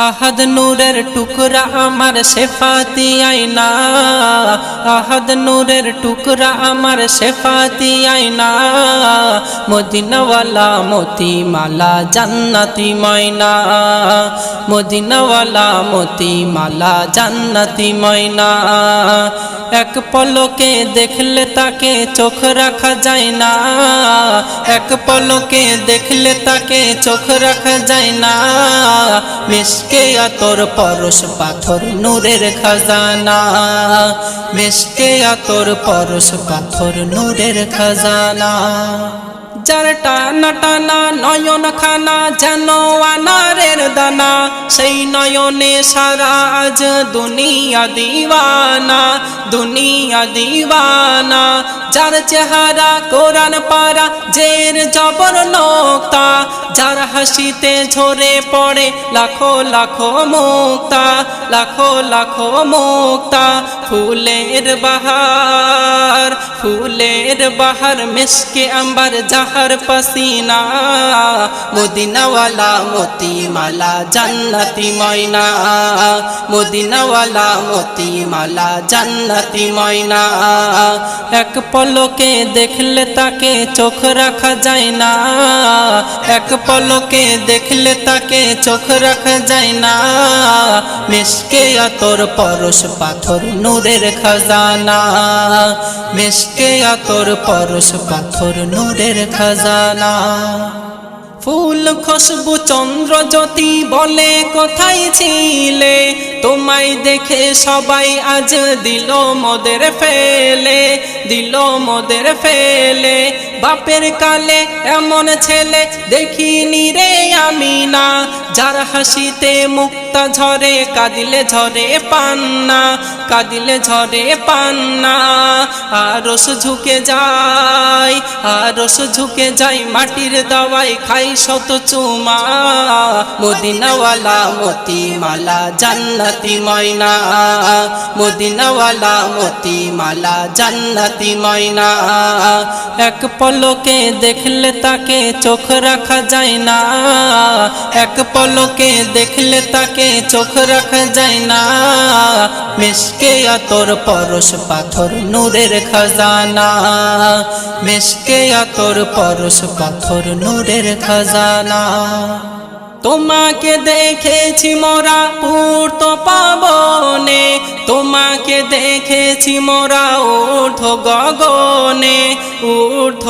আহাদ নূরের টুকরা আমার শেফাতি আয়না, আহাদ নূরের টুকরা আমার শেফাতি আয়না, মদিনাওয়ালা মতি মালা জান্নাতি ময়না, মদিনাওয়ালা মতি মালা জান্নাতি ময়না। এক পলকে দেখলে তাকে চোখ রাখা যায় না, এক পলকে দেখলে তাকে চোখ রাখা যায় না। মিশকে আতর পরশ পাথর নূরের খাজানা, মিশকে আতর পরশ পাথর নূরের খাজানা। যার টানা টানা নয়ন খানা যেন আনারের দানা, সেই নয়নে সারা আজ দুনিয়া দিওয়ানা, দুনিয়া দিওয়ানা। যার চেহারা কোরআন পারা জের জবর নোক্তা, যার হাসিতে ঝরে পড়ে লাখো লাখো মুক্তা, লাখো লাখো মুক্তা। ফুলের বাহার, ফুলের বাহার মিশকে আম্বার জাহার পাসিনা, মদিনাওয়ালা মতি মালা জান্নাতি ময়না, মদিনাওয়ালা মতি মালা জান্নাতি ময়না। এক পলকে দেখলে তাকে চোখ রাখা যায় না, এক পলকে দেখলে তাকে চোখ রাখা যায় না। মিশকে আতর পরশ পাথর নূরের খাজানা, মিশকে আতর পরশ পাথর নূরের খাজানা। ফুল খুশবু চন্দ্র জ্যোতি বলে কোথায় ছিলে, তোমায় দেখে সবাই আজ দিল মোদের ফেলে, দিল মোদের ফেলে। বাপের কালে এমন ছেলে দেখিনি রে আমি না, যার হাসিতে মুক্তা ঝরে কাঁদিলে ঝরে পান্না, কাঁদিলে ঝরে পান্না। আরশ ঝুঁকে যায়, আরশ ঝুঁকে যায় মাটির দাওয়ায় খাই শত চুমা, মদিনাওয়ালা মতি মালা জান্নাতি ময়না, মদিনাওয়ালা মতি মালা জান্নাতি ময়না। এক পলকে দেখলে তাকে চোখ রাখা যায় না, এক পলকে দেখলে তাকে চোখ রাখা যায় না। মিশকে আতর পরশ পাথর নূরের খাজানা, মিশকে আতর পরশ পাথর নূরের খাজানা। তোমাকে দেখেছি মোরা পূর্ত পাবনে, তোমাকে দেখেছি মোরা ঊর্ধ্ব গগনে, ঊর্ধ্ব